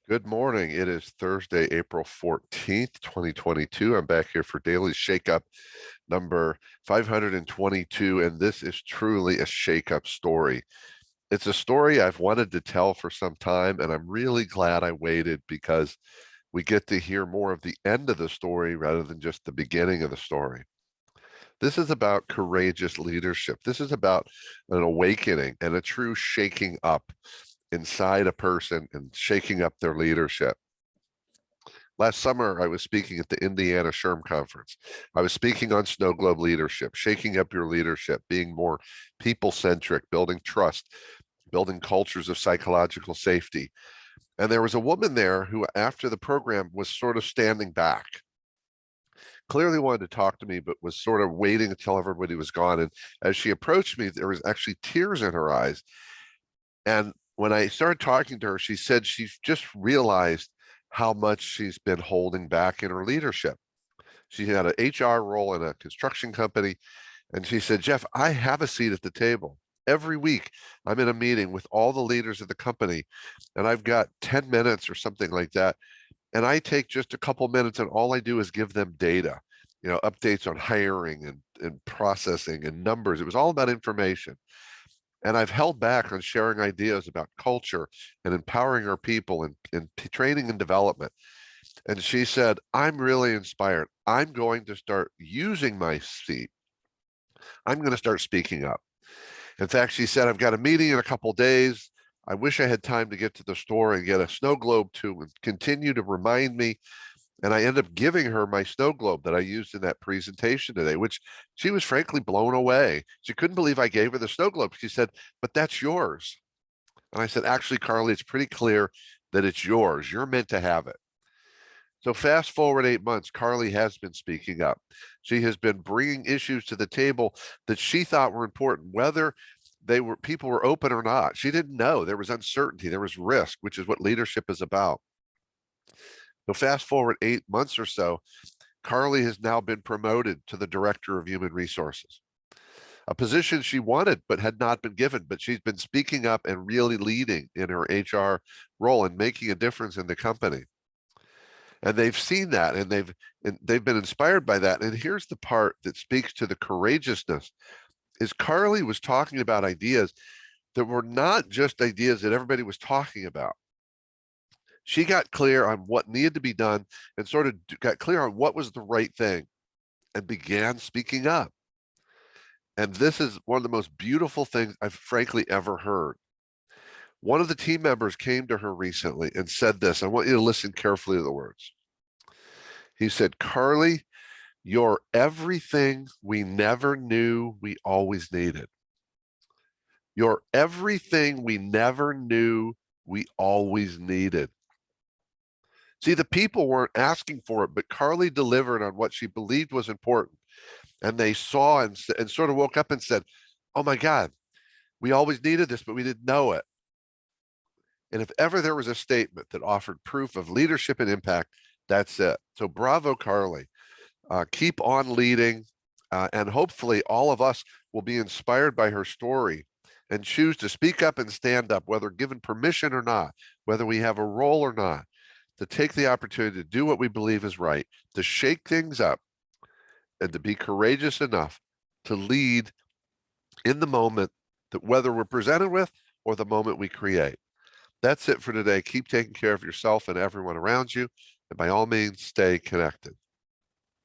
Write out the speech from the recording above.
Good morning. It is Thursday, April 14th, 2022. I'm back here for Daily Shakeup number 522, and this is truly a shakeup story. It's a story I've wanted to tell for some time, and I'm really glad I waited because we get to hear more of the end of the story rather than just the beginning of the story. This is about courageous leadership. This is about an awakening and a true shaking up inside a person and shaking up their leadership. Last summer, I was speaking at the Indiana SHRM Conference. I was speaking on snow globe leadership, shaking up your leadership, being more people-centric, building trust, building cultures of psychological safety. And there was a woman there who, after the program, was sort of standing back. Clearly wanted to talk to me, but was sort of waiting until everybody was gone. And as she approached me, there was actually tears in her eyes. And when I started talking to her, she said she's just realized how much she's been holding back in her leadership. She had an HR role in a construction company, and she said, Jeff, I have a seat at the table. Every week, I'm in a meeting with all the leaders of the company, and I've got 10 minutes or something like that. And I take just a couple minutes, and all I do is give them data, updates on hiring and processing and numbers. It was all about information. And I've held back on sharing ideas about culture and empowering our people and training and development. And she said, I'm really inspired. I'm going to start using my seat. I'm going to start speaking up. In fact, she said, I've got a meeting in a couple days. I wish I had time to get to the store and get a snow globe to continue to remind me. And I ended up giving her my snow globe that I used in that presentation today, which she was frankly blown away. She couldn't believe I gave her the snow globe. She said, but that's yours. And I said, actually, Carly, it's pretty clear that it's yours. You're meant to have it. So fast forward 8 months, Carly has been speaking up. She has been bringing issues to the table that she thought were important, whether people were open or not. She didn't know. There was uncertainty, there was risk, which is what leadership is about. So fast forward 8 months or so, Carly has now been promoted to the Director of Human Resources, a position she wanted but had not been given. But she's been speaking up and really leading in her HR role and making a difference in the company. And they've seen that, and they've been inspired by that. And here's the part that speaks to the courageousness: is Carly was talking about ideas that were not just ideas that everybody was talking about. She got clear on what needed to be done and sort of got clear on what was the right thing and began speaking up. And this is one of the most beautiful things I've frankly ever heard. One of the team members came to her recently and said this. I want you to listen carefully to the words. He said, Carly, you're everything we never knew we always needed. You're everything we never knew we always needed. See, the people weren't asking for it, but Carly delivered on what she believed was important. And they saw and sort of woke up and said, oh my God, we always needed this, but we didn't know it. And if ever there was a statement that offered proof of leadership and impact, that's it. So bravo, Carly. Keep on leading. And hopefully all of us will be inspired by her story and choose to speak up and stand up, whether given permission or not, whether we have a role or not, to take the opportunity to do what we believe is right, to shake things up, and to be courageous enough to lead in the moment that whether we're presented with or the moment we create. That's it for today. Keep taking care of yourself and everyone around you. And by all means, stay connected.